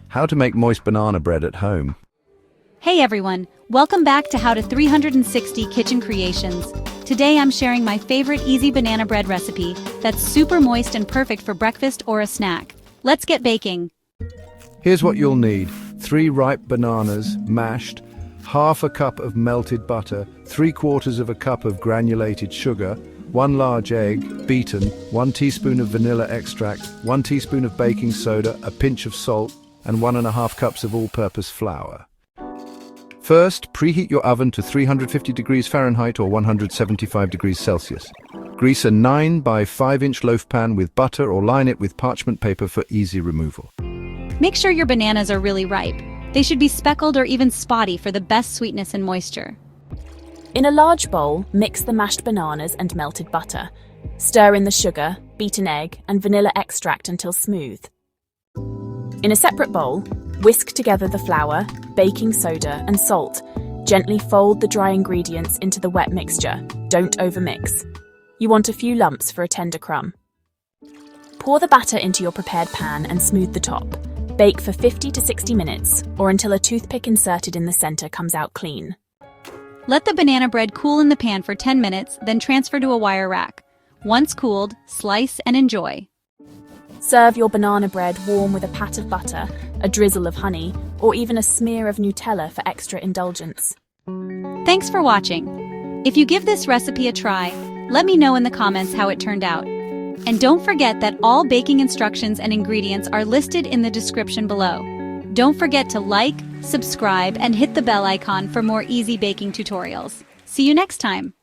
How to make moist banana bread at home. Hey everyone, welcome back to How to 360 Kitchen Creations. Today I'm sharing my favorite easy banana bread recipe that's super moist and perfect for breakfast or a snack. Let's get baking. Here's what you'll need. 3 ripe bananas, mashed, half a cup of melted butter, 3/4 of a cup of granulated sugar, 1 large egg, beaten, 1 teaspoon of vanilla extract, 1 teaspoon of baking soda, a pinch of salt, and 1½ cups of all-purpose flour. First, preheat your oven to 350 degrees Fahrenheit or 175 degrees Celsius. Grease a 9 by 5-inch loaf pan with butter or line it with parchment paper for easy removal. Make sure your bananas are really ripe. They should be speckled or even spotty for the best sweetness and moisture. In a large bowl, mix the mashed bananas and melted butter. Stir in the sugar, beaten egg, and vanilla extract until smooth. In a separate bowl, whisk together the flour, baking soda, and salt. Gently fold the dry ingredients into the wet mixture. Don't overmix. You want a few lumps for a tender crumb. Pour the batter into your prepared pan and smooth the top. Bake for 50 to 60 minutes, or until a toothpick inserted in the center comes out clean. Let the banana bread cool in the pan for 10 minutes, then transfer to a wire rack. Once cooled, slice and enjoy. Serve your banana bread warm with a pat of butter, a drizzle of honey, or even a smear of Nutella for extra indulgence. Thanks for watching. If you give this recipe a try, let me know in the comments how it turned out. And don't forget that all baking instructions and ingredients are listed in the description below. Don't forget to like, subscribe, and hit the bell icon for more easy baking tutorials. See you next time.